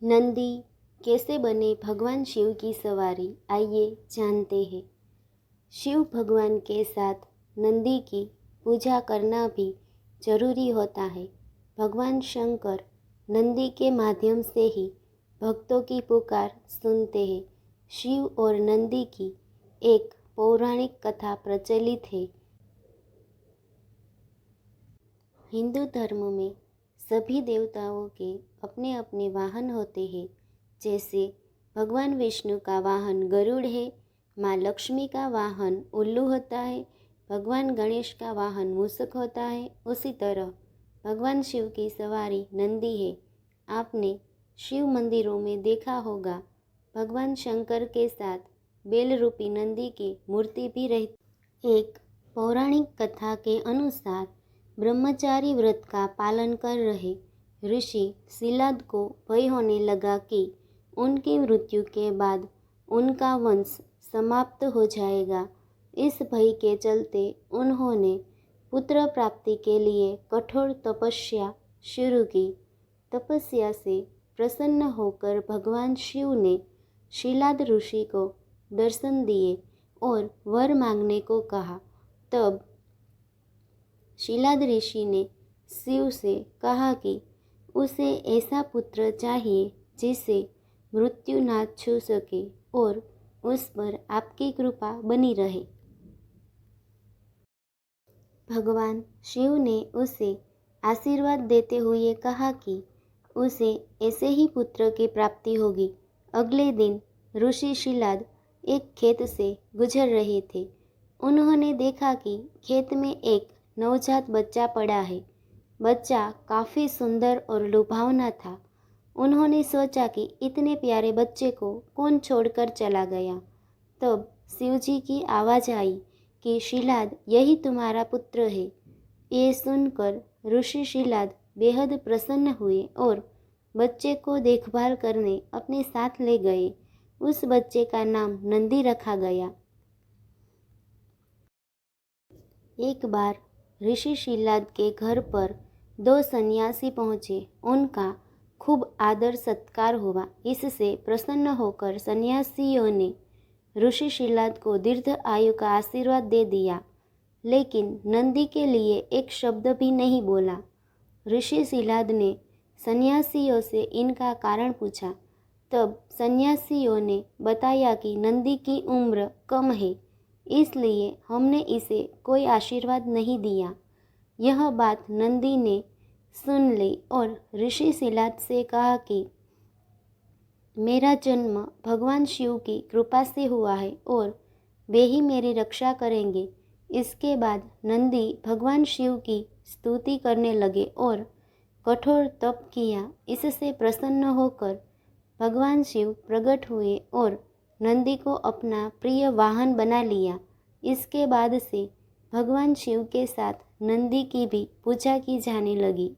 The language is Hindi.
नंदी कैसे बने भगवान शिव की सवारी, आइए जानते हैं। शिव भगवान के साथ नंदी की पूजा करना भी जरूरी होता है। भगवान शंकर नंदी के माध्यम से ही भक्तों की पुकार सुनते हैं। शिव और नंदी की एक पौराणिक कथा प्रचलित है। हिंदू धर्म में सभी देवताओं के अपने अपने वाहन होते हैं। जैसे भगवान विष्णु का वाहन गरुड़ है, माँ लक्ष्मी का वाहन उल्लू होता है, भगवान गणेश का वाहन मूषक होता है। उसी तरह भगवान शिव की सवारी नंदी है। आपने शिव मंदिरों में देखा होगा, भगवान शंकर के साथ बेल रूपी नंदी की मूर्ति भी रहती। एक पौराणिक कथा के अनुसार ब्रह्मचारी व्रत का पालन कर रहे ऋषि शिलाद को भय होने लगा कि उनकी मृत्यु के बाद उनका वंश समाप्त हो जाएगा। इस भय के चलते उन्होंने पुत्र प्राप्ति के लिए कठोर तपस्या शुरू की। तपस्या से प्रसन्न होकर भगवान शिव ने शिलाद ऋषि को दर्शन दिए और वर मांगने को कहा। तब शिलाद ऋषि ने शिव से कहा कि उसे ऐसा पुत्र चाहिए जिसे मृत्यु ना छू सके और उस पर आपकी कृपा बनी रहे। भगवान शिव ने उसे आशीर्वाद देते हुए कहा कि उसे ऐसे ही पुत्र की प्राप्ति होगी। अगले दिन ऋषि शिलाद एक खेत से गुजर रहे थे। उन्होंने देखा कि खेत में एक नवजात बच्चा पड़ा है। बच्चा काफ़ी सुंदर और लुभावना था। उन्होंने सोचा कि इतने प्यारे बच्चे को कौन छोड़कर चला गया। तब शिवजी की आवाज़ आई कि शिलाद, यही तुम्हारा पुत्र है। ये सुनकर ऋषि शिलाद बेहद प्रसन्न हुए और बच्चे को देखभाल करने अपने साथ ले गए। उस बच्चे का नाम नंदी रखा गया। एक बार ऋषि शिलाद के घर पर दो सन्यासी पहुँचे। उनका खूब आदर सत्कार हुआ। इससे प्रसन्न होकर सन्यासियों ने ऋषि शिलाद को दीर्घ आयु का आशीर्वाद दे दिया, लेकिन नंदी के लिए एक शब्द भी नहीं बोला। ऋषि शिलाद ने सन्यासियों से इनका कारण पूछा। तब सन्यासियों ने बताया कि नंदी की उम्र कम है, इसलिए हमने इसे कोई आशीर्वाद नहीं दिया। यह बात नंदी ने सुन ली और ऋषि शिलाद से कहा कि मेरा जन्म भगवान शिव की कृपा से हुआ है और वे ही मेरी रक्षा करेंगे। इसके बाद नंदी भगवान शिव की स्तुति करने लगे और कठोर तप किया। इससे प्रसन्न होकर भगवान शिव प्रकट हुए और नंदी को अपना प्रिय वाहन बना लिया। इसके बाद से भगवान शिव के साथ नंदी की भी पूजा की जाने लगी।